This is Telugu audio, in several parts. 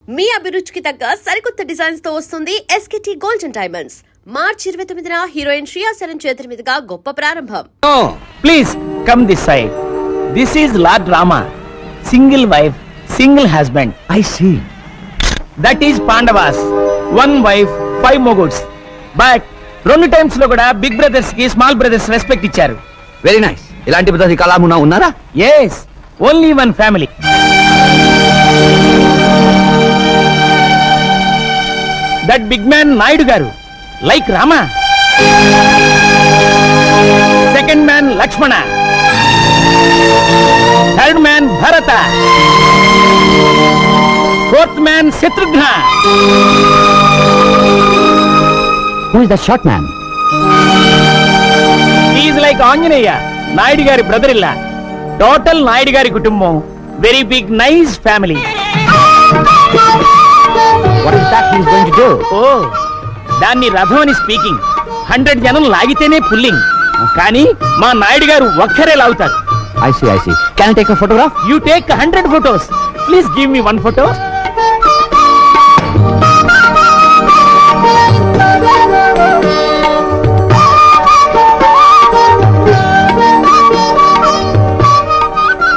మీ అభిరుచికి తగ్గ సరికొత్త డిజైన్స్ తో వస్తుంది SKT గోల్డెన్ డైమండ్స్. మార్చి 29న హీరోయిన్ శ్రియా సరన్ చేతుల మీదుగా గొప్ప ప్రారంభం. Please come this side. This is lord Rama, single wife single husband. I see. That is Pandavas, 1 wife 5 మొగుడ్స్. బట్ 2 టైమ్స్ లో కూడా బిగ్ బ్రదర్స్ కి స్మాల్ బ్రదర్స్ రెస్పెక్ట్ ఇచ్చారు. Very nice. ఇలాంటి పద్ధతి కళామున్నా ఉన్నారా? Yes, only 1 family. That big man Naidu garu like Rama. Second man Lakshmana, third man Bharata, fourth man Shatrughna. Who is the short man? Is like Anjaneya, Naidu గారి బ్రదర్ ఇల్లా. టోటల్ నాయుడు గారి కుటుంబం very big nice family. What is that he is going to do? ఓ, దాన్ని రథం అని స్పీకింగ్. 100 జనం లాగితేనే పుల్లింగ్, కానీ మా నాయుడు గారు ఒక్కరే లాగుతారు. I see, I see. Can I take a photograph? You take 100 photos. Please give me 1 photo.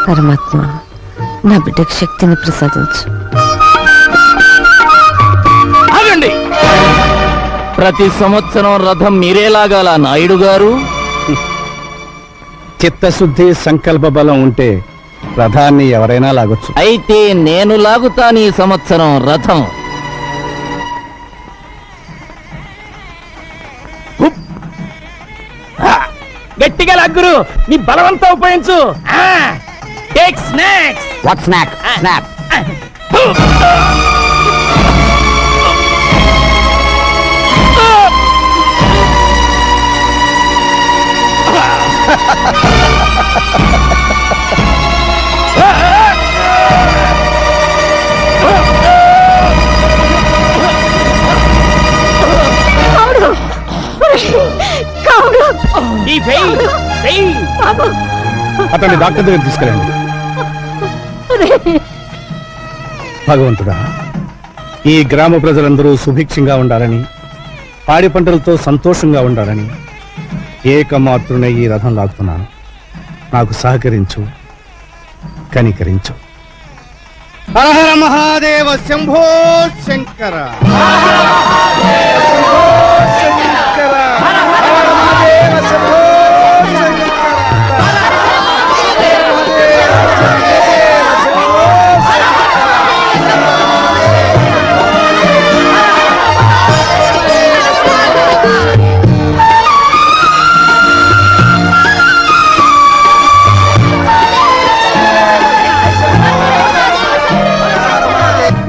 పరమాత్మ, నా బిడ్డకు శక్తిని ప్రసాదించు. ఆగండి. ప్రతి సంవత్సరం రథం మీరే లాగాల నాయుడు గారు. చిత్తశుద్ధి సంకల్ప బలం ఉంటే రథాన్ని ఎవరైనా లాగొచ్చు. అయితే నేను లాగుతాను ఈ సంవత్సరం రథం. హుప్. ఆ, గట్టిగా లాగురు, నీ బలవంతా ఉపయోగించు. Take snacks. What snack? Snap. ఈ ఫెయిల్ ఫెయిల్. అతన్ని డాక్టర్ దగ్గర తీసుకెళ్ళండి. భగవంతుడా, ఈ గ్రామ ప్రజలందరూ సుభిక్షంగా ఉండాలని, పాడి పంటలతో సంతోషంగా ఉండాలని ఏకమాత్రునే ఈ రథం లాగుతున్నాను. నాకు సహకరించు, కనికరించు. Hara Hara Mahadeva Shambho Shankara.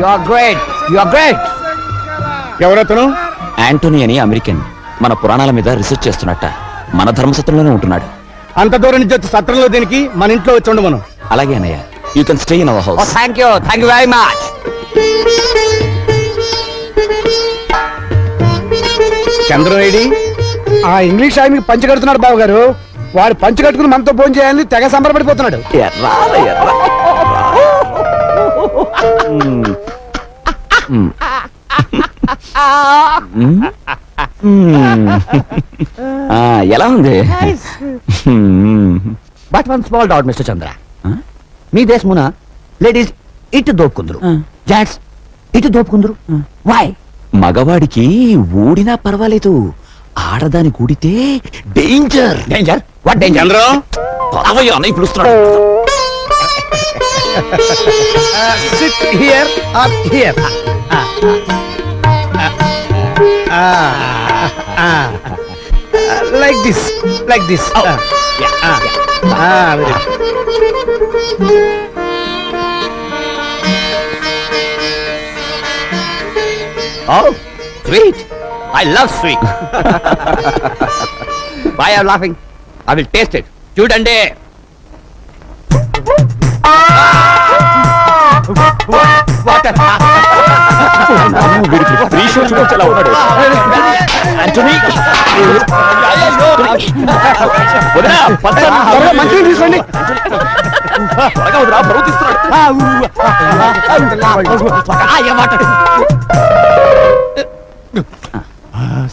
You are great. You are great. ఎవరతను? యాంటోనీ అని అమెరికన్, మన పురాణాల మీద రీసెర్చ్ చేస్తున్నట్ట. మన ధర్మసత్రంలోనే ఉంటున్నాడు. అంత దూరం నుంచి వచ్చి సత్రంలో దీనికి మన ఇంట్లో వచ్చి ఉండమను. అలాగే అన్నయ్య, you can stay in our Oh, house. thank you. Thank you very much. చంద్రవేడి ఆ ఇంగ్లీష్ ఆయనకి పంచి కడుతున్నాడు బాబు గారు. వాడు పంచి కట్టుకుని మనతో ఫోన్ చేయాలని తెగ సంబరపడిపోతున్నాడు. ఎలా ఉంది? But one small doubt, Mr. Chandra. మీ దేశమున లేడీస్ ఇటు దోపుకుందరు, జెంట్స్ ఇటు దోపుకుందరు. వై? మగవాడికి ఊడినా పర్వాలేదు, ఆడదాని కూడితే danger. Danger? What danger? Chandram, పదవయ్యా అన్నయ్య పిలుస్తున్నాడు. Sit here or here. Like this, like this. Oh, sweet. I love sweet. Why are you laughing? I will taste it. చూడండి. Water. వీడికి 3 షో చూడొచ్చు ఎలా ఉన్నాడు. ఆంటోనీ. వదినా, పద. త్వరగా మంచినీళ్ళు తీసుకోండి. త్వరగా వదినా, బరువు తీస్తున్నాడు.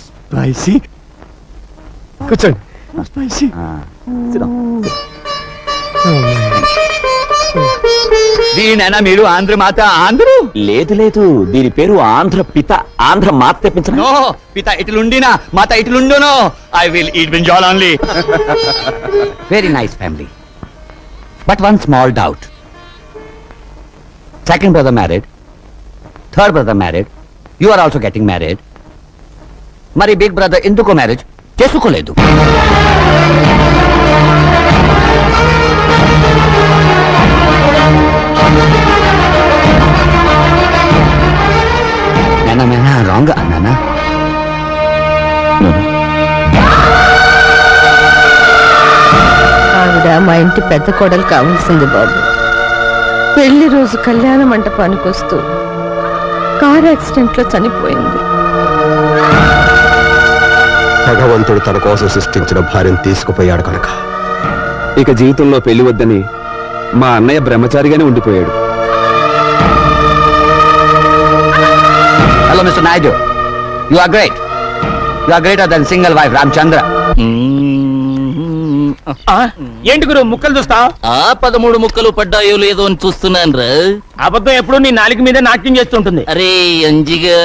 స్పైసీ కూర్చోండి. స్పైసీ దీనైనా మీరు ఆంధ్ర మాత ఆంధ్రు లేదు లేదు, దీని పేరు ఆంధ్ర పిత. ఆంధ్ర మాత తెప్పించను. నో పిత ఇట్లుండినా మాత ఇట్లుండును. I will eat brinjal only. Very nice family, but one small doubt. Second brother married, third brother married, you are also getting married. మరి బిగ్ బ్రదర్ ఎందుకు మ్యారేజ్ చేసుకోలేదు? మేనా రాంగ్ అన్నానా? ఆవిడ మా ఇంటి పెద్ద కోడలు కావాల్సింది బాబు. పెళ్లి రోజు కళ్యాణ మంటపానికి వస్తూ కార్ యాక్సిడెంట్ లో చనిపోయింది. భగవంతుడు తన కోసం సృష్టించిన భార్యను తీసుకుపోయాడు కనుక ఇక జీవితంలో పెళ్లి వద్దని మా అన్నయ్య బ్రహ్మచారిగానే ఉండిపోయాడు. Hello mister Naidu, you are great. You are greater then single wife Ramachandra. ఏంటి గురు ముక్కలు చూస్తావు? 13 ముక్కలు పడ్డాయో లేదో అని చూస్తున్నాను రా. అబద్ధం ఎప్పుడు నీ నాలుగు మీద నాట్యం చేస్తుంటుంది. అరే అంజిగా,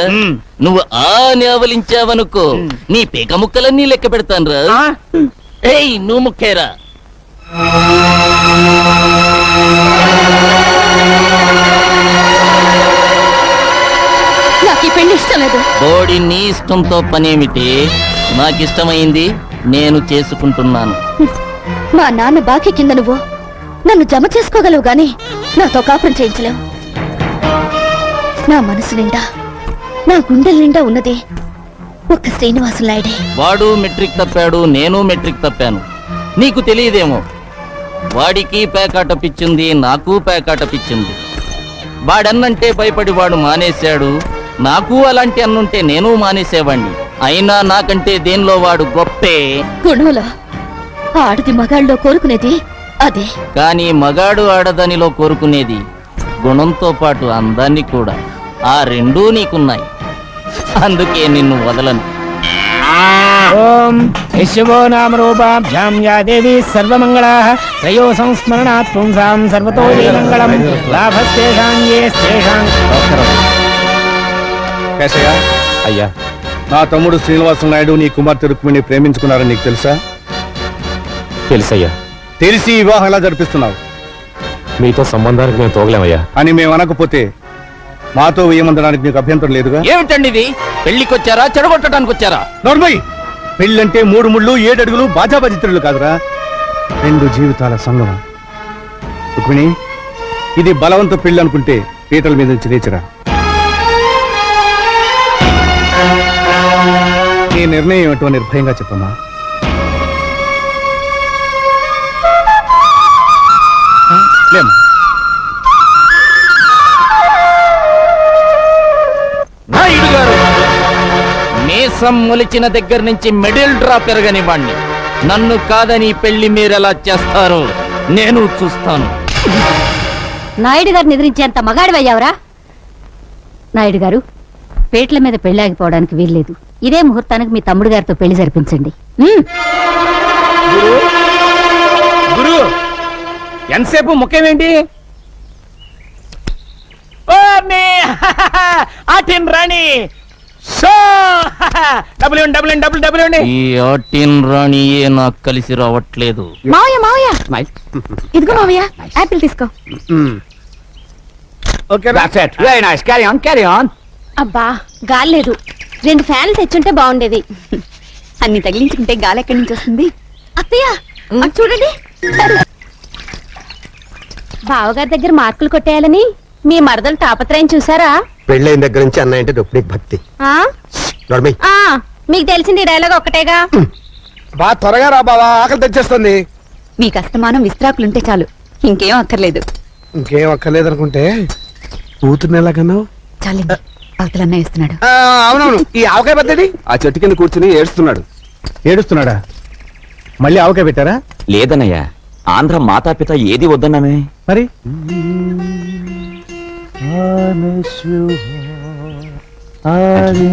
నువ్వు అని అవలించావనుకో, నీ పేక ముక్కలన్నీ లెక్క పెడతాను రా. ఏయ్ నువ్వు ముక్కేరా. నాకు ఈ పెళ్లి ఇష్టం లేదు. బోడి నీ ఇష్టంతో పనేమిటి? నాకిష్టమైంది నేను చేసుకుంటున్నాను. మా నాన్న బాకీ కింద నువ్వు నన్ను జమ చేసుకోగలవు గాని నాతో కాపురం చేయించలేవు. నా మనసు నిండా, నా గుండెల నిండా ఉన్నది ఒక్క శ్రీనివాసు నాయుడే. వాడు మెట్రిక్ తప్పాడు, నేను మెట్రిక్ తప్పాను. నీకు తెలియదేమో, వాడికి పేకాట పిచ్చింది, నాకు పేకాట పిచ్చింది. వాడన్నంటే భయపడి వాడు మానేశాడు. నాకు అలాంటి అన్నుంటే నేను మానేసేవాణ్ణి. అయినా నాకంటే దేనిలో వాడు గొప్పే. గుణంలో ఆడది మగాళ్ళలో కోరుకునేది అదే. కానీ మగాడు ఆడదానిలో కోరుకునేది గుణంతో పాటు అందాన్ని కూడా. ఆ రెండూ నీకున్నాయి, అందుకే నిన్ను వదలను. ఓం యశవో నామ రూపాభ్యాం యా దేవి సర్వమంగళాః త్రయో సంస్మరణాత్ పుంసాం సర్వతో మంగళం లాభస్తేషాం యేస్తేషాం. కేశయ్య, అయ్యా, నా తమ్ముడు శ్రీనివాస నాయుడు నీ కుమార్తె రుక్మిణి ప్రేమించుకున్నారని నీకు తెలుసా? తెలుసయ్యా. తెలిసి ఈ వివాహం ఎలా జరిపిస్తున్నావు మీతో సంబంధానికి మేము తోగలేమయ్యా. అని మేము అనకపోతే మాతో వేయమందడానికి నీకు అభ్యంతరం లేదుగా? ఏమిటండి ఇది? పెళ్లికొచ్చారా చెడగొట్టడానికి వచ్చారా? నోర్మయ్, పెళ్ళంటే 3 ముళ్ళు 7 అడుగులు బాజాబాజిత్రులు కాదురా, 2 జీవితాల సంగమం. రుక్మిణి, ఇది బలవంత పెళ్లి అనుకుంటే పీటల మీద నుంచి లేచరా. నీ నిర్ణయం ఏమిటో నిర్భయంగా చెప్పమ్మా. లేమ్మా. నాయుడు గారు, మీసం మొలిచిన దగ్గర నుంచి మిడిల్ డ్రాప్ పెరగనివ్వండి. నన్ను కాదని పెళ్లి మీరెలా చేస్తారో నేను చూస్తాను. నాయుడు గారిని ఎదిరించేంత మగాడివయ్యావరా? నాయుడు గారు, పేట్ల మీద పెళ్లాగిపోవడానికి వీల్లేదు. ఇదే ముహూర్తానికి మీ తమ్ముడు గారితో పెళ్లి జరిపించండి. గురు ఎంతసేపు ముఖ్యమేంటి? ఓ మే ఆటిన్ రాణి షో డబ్ల్యూ డబ్ల్యూ డబ్ల్యూ అండి. ఈ ఆటిన్ రాణియే నాకు కలిసి రావట్లేదు. మావయ్య మావయ్య, స్మైల్. ఇదిగో మావయ్య, యాపిల్ తీసుకో. That's it. Very nice. Carry on, carry on. అబ్బా గాలి లేదు, 2 ఫ్యాన్లు తెచ్చుంటే బాగుండేది. అన్ని తగిలించుకుంటే గాలి ఎక్కడి నుంచి వస్తుంది? అత్తయ్య అటు చూడండి. బావగారి దగ్గర మార్కులు కొట్టేయాలని మీ మరదలు తాపత్రయం చూసారా? పెళ్ళైన దగ్గర నుంచి అన్నయ్య అంటే రుక్మిణికి భక్తి. ఆ? నోర్మయ్, ఆ, మీకు తెలిసింది డైలాగ్ ఒక్కటేగా. బా త్వరగా రా బావా, ఆకలి తెచ్చేస్తుంది. మీకు అస్తమానం విస్త్రాకులుంటే చాలు, ఇంకేం అక్కర్లేదు. ఇంకేం అక్కర్లేదనుకుంటే కూతుర్ని ఎలాగన్నావు? చాలండి. అవతలన్న ఇస్తున్నాడు. అవునవును, ఈ ఆవకాయ పద్ధతి ఆ చెట్టు కింద కూర్చుని ఏడుస్తున్నాడు. ఏడుస్తున్నాడా? మళ్ళీ ఆవకాయ పెట్టారా? లేదన్నయ్య, ఆంధ్ర మాతాపిత ఏది వద్దన్నానే. మరి ఆంటనీ,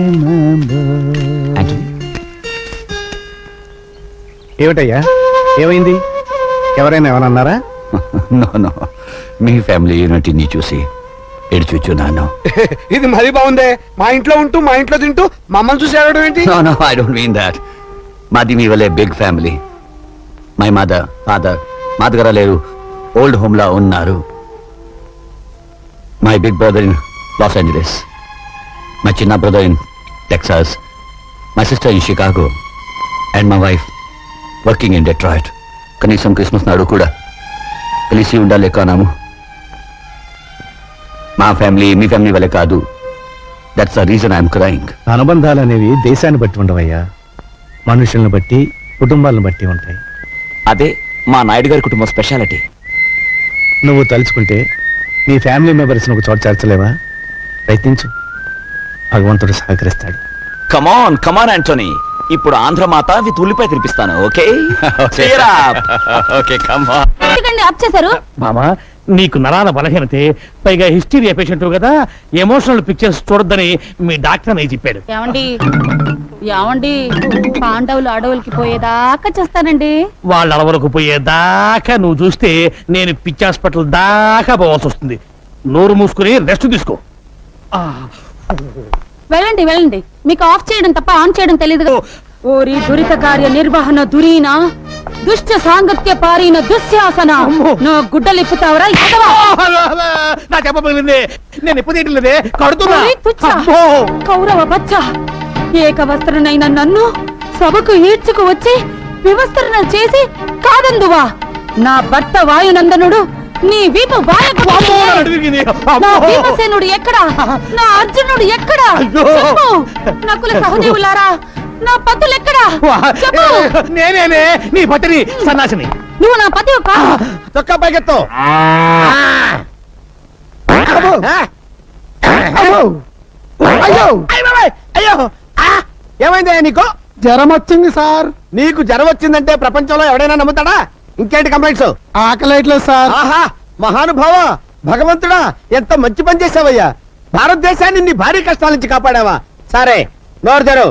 ఏమిటయ్యా, ఏమైంది? ఎవరైనా ఏమన్నారా? నో నో, మీ ఫ్యామిలీ యూనిటీని చూసి ఏడ్చుచున్నాను. ఇది మరీ బాగుందే. మా ఇంట్లో ఉంటూ మా ఇంట్లో తింటూ మమ్మల్ని చూసి ఏడవడం ఏంటి? No no, I don't mean that. మాది మీ వల్లే big family. My mother, father మా దగ్గర లేరు, ఓల్డ్ హోమ్ లా ఉన్నారు. My big brother in Los Angeles, my చిన్న brother in Texas, my sister in Chicago and my wife working in Detroit. కనీసం క్రిస్మస్ నాడు కూడా కలిసి ఉండలేకనాము. మా ఫ్యామిలీ మీ ఫ్యామిలీ వల్లే కాదు. That's the reason I'm crying. అనుబంధాలు అనేవి దేశాన్ని బట్టి ఉండవయ్యా, మనుషులను బట్టి, కుటుంబాలను బట్టి ఉంటాయి. అదే మా నాయుడు గారి కుటుంబం స్పెషాలిటీ. నువ్వు తలుచుకుంటే నీ ఫ్యామిలీ మెంబర్స్ని ఒక చోట చేర్చలేవా? ప్రయత్నించు, భగవంతుడు సహకరిస్తాడు. కమాన్ కమాన్ ఆంటోనీ, ఇప్పుడు ఆంధ్ర మాత విత్ ఉల్లిపాయ తినిపిస్తాను. Okay okay come on. ఆప్ చేశారు. మామా, నీకు నరాల బలహీనతే, పైగా హిస్టీరియా పేషెంట్ కదా, ఎమోషనల్ పిక్చర్స్ చూడొద్దని మీ డాక్టర్ అని చెప్పాడు. ఏమండి ఏమండి, పాండవులు అడవులకి పోయేదాకా చేస్తానండి. వాళ్ళ అలవరకు పోయేదాకా నువ్వు చూస్తే నేను పిచ్చి హాస్పిటల్ దాకా పోవాల్సి వస్తుంది. నోరు మూసుకుని రెస్ట్ తీసుకో. వెళ్ళండి వెళ్ళండి, మీకు ఆఫ్ చేయడం తప్ప ఆన్ చేయడం తెలియదు. ఓరి దురిత కార్య నిర్వహణ దురీన, దుష్ట సాంగత్య పారిన దుశ్శాసన, నా గుడ్డలిప్పుతావరా? నా చెప్పబోయింది, నేను ఎప్పుడు తీయట్లేదే, కడుతున్నా. ఓరి తుచ్చ, కౌరవ బచ్చ, ఏక వస్త్రనైన నన్ను సభకు ఈడ్చుకు వచ్చి వివస్త్రణ చేసి కాదందువా? నా భర్త వాయునందనుడు నీ వీపు నా భీమసేనుడు ఎక్కడా? నా అర్జునుడు ఎక్కడా? చెప్పు. నకుల సహదేవులారా, నా పతులు ఎక్కడా? చెప్పు. నేనేనే నీ పతిని, సన్నాసిని. నువ్వు నా పతి చొక్కా పైకెత్తు. అయ్యో, ఏమైంది నీకు? జ్వరం వచ్చింది సార్. నీకు జ్వరం వచ్చిందంటే ప్రపంచంలో ఎవడైనా నమ్ముతాడా? ఇంకేంటి కంప్లైంట్స్? ఆకలేట్లేదు సార్. ఆహా, మహానుభావ, భగవంతుడా, ఎంత మంచి పని చేసావయ్యా. భారతదేశాన్ని నీ భారీ కష్టాల నుంచి కాపాడావా? సరే, నోరు తెరు.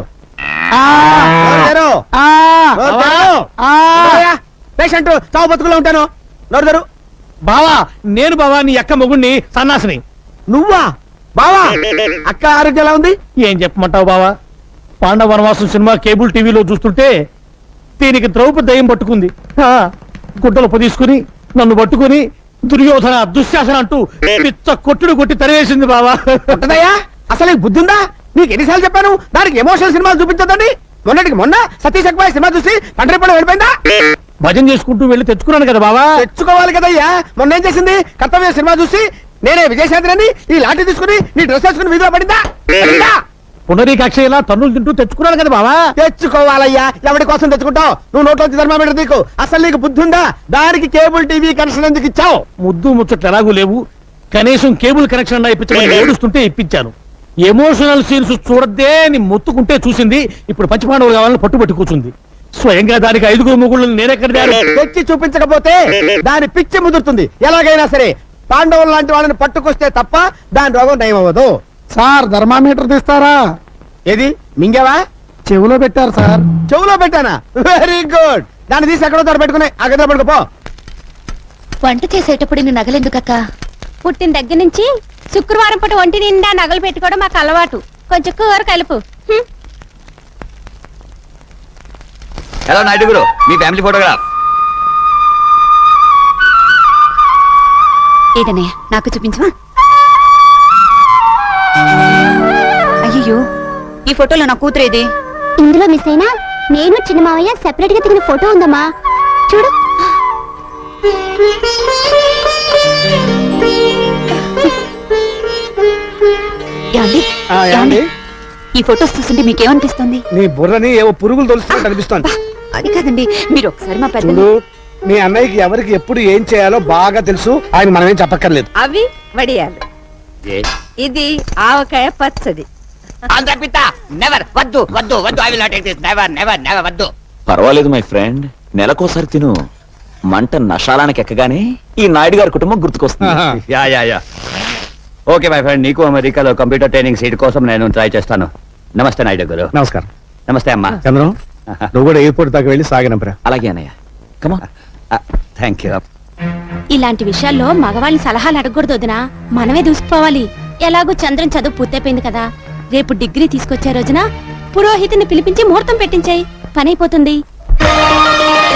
పేషెంట్ చావు బతుకులో ఉంటాను. నోరు తెరు. బావా, నేను బావా నీ అక్క మొగుణ్ణి, సన్నాసిని. నువ్వా బావా? అక్క ఆరోగ్యం ఎలా ఉంది? ఏం చెప్పమంటావు బావా? పాండవ వనవాసం సినిమా కేబుల్ టీవీలో చూస్తుంటే దీనికి ద్రౌపది దయ్యం పట్టుకుంది. గుడ్డలు పొదీసుకుని నన్ను పట్టుకుని దుర్యోధన దుశ్శాసన అంటూ పిచ్చ కొట్టుడు కొట్టి తరివేసింది బావా. ఉంటదయ్యా, అసలు నీకు బుద్ధి ఉందా? నీకు ఎన్నిసార్లు చెప్పాను దానికి ఎమోషనల్ సినిమాలు చూపించొద్దని? మొన్నటికి మొన్న సతీష్ అక్బాయ్ సినిమా చూసి తండ్రి పడ వెళ్ళిపోయిందా? భజన చేసుకుంటూ వెళ్ళి తెచ్చుకున్నాను కదా బావా. తెచ్చుకోవాలి కదయ్యా. మొన్న ఏం చేసింది? కర్తవ్య సినిమా చూసి నేనే విజయశాంతిని ఈ లాఠీ తీసుకుని నీ డ్రెస్ వేసుకుని వీధిలో పడిందా? పునరీకాక్ష ఇలా తన్నులు తింటూ తెచ్చుకున్నాను కదా బావా. తెచ్చుకోవాలయ్యా. ఎవరి కోసం తెచ్చుకుంటావు? నువ్వు నోట్లోంచి థర్మామీటర్ నీకు. అసలు నీకు బుద్ధి ఉందా? దానికి కేబుల్ టీవీ కనెక్షన్ ఎందుకు ఇచ్చావు? ముద్దు ముచ్చట్లు ఎలాగూ లేవు, కనీసం కేబుల్ కనెక్షన్ అన్నా ఇప్పించమని ఏడుస్తుంటే ఇప్పించాను. ఎమోషనల్ సీన్స్ చూడద్దే అని మొత్తుకుంటే చూసింది. ఇప్పుడు పంచపాండవులు కావాలని పట్టుబట్టి కూర్చుంది. స్వయంగా దానికి 5 మొగుళ్ళు నేనెక్కడ తెచ్చి చూపించకపోతే దాని పిచ్చి ముదురుతుంది. ఎలాగైనా సరే పాండవులు లాంటి వాళ్ళని పట్టుకొస్తే తప్ప దాని రోగం నయం అవ్వదు. సార్ థర్మామీటర్ తీస్తారా? ఏది మింగావా? చెవులో పెట్టారు సార్. చెవులో పెట్టానా? Very good. దాన్ని తీసి ఎక్కడో తోట పెట్టుకుని ఆ గదిలో పడుకోపో. వంట చేసేటప్పుడు నీ నగలెందుకక్క? పుట్టిన దగ్గర నుంచి శుక్రవారం పూట ఒంటి నిండా నగలు పెట్టుకోవడం మాకు అలవాటు. కొంచెం కూర కలుపు. హలో నాయుడు గురు, మీ ఫ్యామిలీ ఫోటోగ్రాఫ్. ఏదనే నాకు చూపించవా? అయ్యో, ఈ ఫోటోలో నా కూతురేది? ఇందులో మిస్ అయినా నేను చిన్న మావయ్య సెపరేట్ గా దిగిన ఫోటో ఉందమ్మా, చూడు. ఈ ఫోటోస్ చూస్తుంటే మీకేమనిపిస్తుంది? నీ బుర్రని ఏవో పురుగులు తొలుస్తున్నట్టు అనిపిస్తోంది. అది కాదండి, మీరు ఒకసారి మా పెద్ద చూడు, మీ అన్నయ్యకి ఎవరికి ఎప్పుడు ఏం చేయాలో బాగా తెలుసు. ఆయన మనమేం చెప్పక్కర్లేదు. అవి వడియాలు. ఇది ఆవకాయ పచ్చడి. నెవర్ వద్దు వద్దు వద్దు I will not take this never never never వద్దు. పర్వాలేదు మై ఫ్రెండ్, నెలకోసారి తిను. మంట నషాలానికి ఎక్కగానే ఈ నాయుడు గారి కుటుంబం గుర్తుకొస్తుంది. Yeah yeah yeah okay my friend, నీకు అమెరికాలో కంప్యూటర్ ట్రైనింగ్ సీట్ కోసం నేను ట్రై చేస్తాను. నమస్తే నాయుడు గారు. నమస్కారం. నమస్తే అమ్మా. చంద్రం, నువ్వు కూడా ఎయిర్పోర్ట్ దాకా వెళ్ళి సాగినంపరా. అలాగే అన్నయ్య, కమా. Thank you. ఇలాంటి విషయాల్లో మగవాళ్ళని సలహాలు అడగకూడదు వదినా, మనమే దూసుకుపోవాలి. ఎలాగో చంద్రం చదువు పూర్తయిపోయింది కదా, రేపు డిగ్రీ తీసుకొచ్చే రోజున పురోహితుని పిలిపించి ముహూర్తం పెట్టించాయి, పని అయిపోతుంది.